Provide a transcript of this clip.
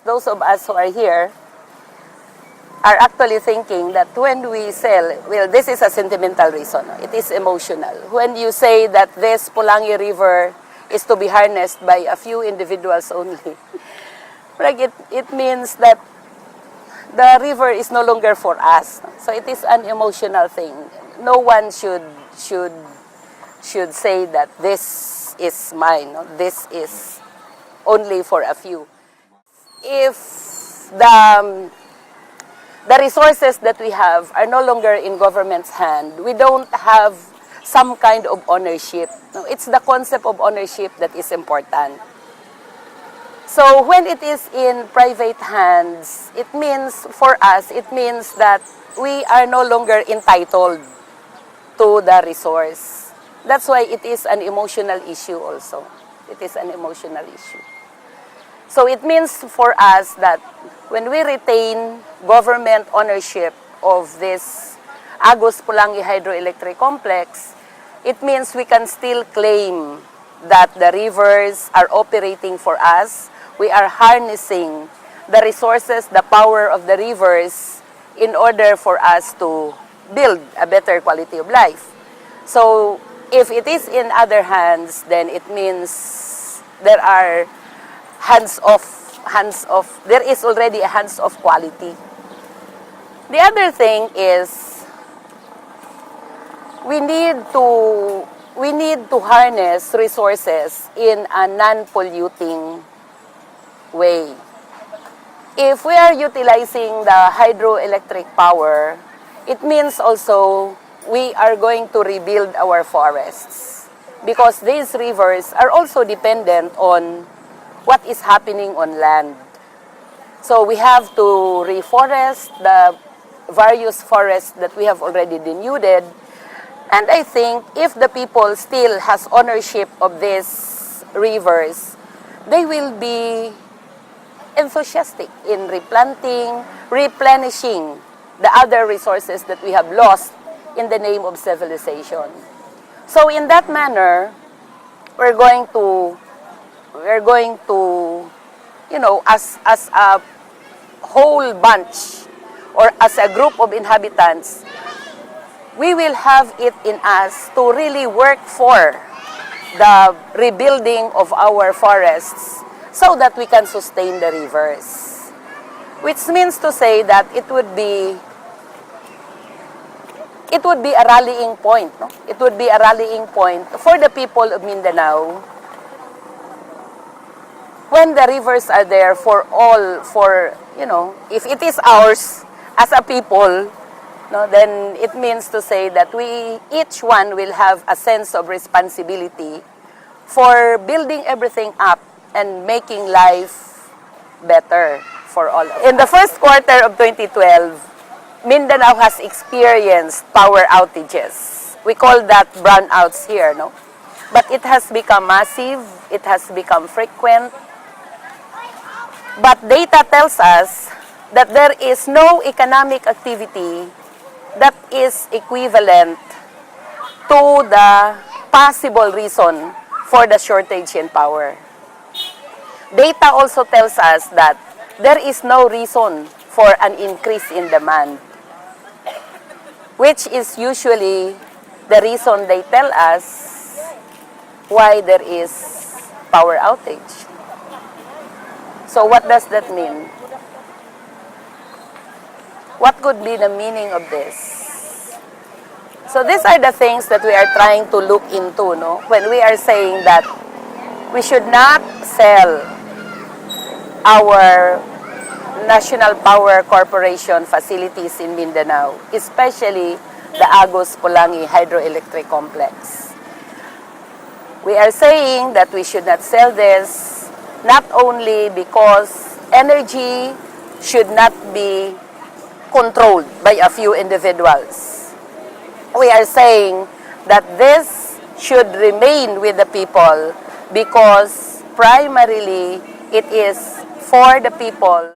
those of us who are here are actually thinking that when we sell, well, this is a sentimental reason. It is emotional. When you say that this Pulangui River is to be harnessed by a few individuals only, like it means that the river is no longer for us. So it is an emotional thing. No one should say that this is mine. No? This is only for a few. If the resources that we have are no longer in government's hand, we don't have some kind of ownership. No, it's the concept of ownership that is important. So when it is in private hands, it means, for us, it means that we are no longer entitled to the resource. That's why it is an emotional issue also. It is an emotional issue. So it means for us that when we retain government ownership of this Agus-Pulangui hydroelectric complex, it means we can still claim that the rivers are operating for us. We are harnessing the resources, the power of the rivers in order for us to build a better quality of life. So if it is in other hands, then it means there are there is already a hands-off quality. The other thing is we need to harness resources in a non-polluting way. If we are utilizing the hydroelectric power, it means also we are going to rebuild our forests because these rivers are also dependent on what is happening on land. So we have to reforest the various forests that we have already denuded. And I think if the people still has ownership of these rivers, they will be enthusiastic in replanting, replenishing the other resources that we have lost in the name of civilization. So in that manner, we're going to, you know, as a whole bunch or as a group of inhabitants, we will have it in us to really work for the rebuilding of our forests so that we can sustain the rivers. Which means to say that it would be a rallying point. No? It would be a rallying point for the people of Mindanao when the rivers are there for all, you know, if it is ours as a people, no, then it means to say that each one will have a sense of responsibility for building everything up and making life better for all. In the first quarter of 2012, Mindanao has experienced power outages. We call that brownouts here, no? But it has become massive, it has become frequent. But data tells us that there is no economic activity that is equivalent to the possible reason for the shortage in power. Data also tells us that there is no reason for an increase in demand, which is usually the reason they tell us why there is power outage. So what does that mean? What could be the meaning of this? So these are the things that we are trying to look into, no? When we are saying that we should not sell our National Power Corporation facilities in Mindanao, especially the Agus-Pulangui hydroelectric complex. We are saying that we should not sell this not only because energy should not be controlled by a few individuals. We are saying that this should remain with the people because primarily it is for the people.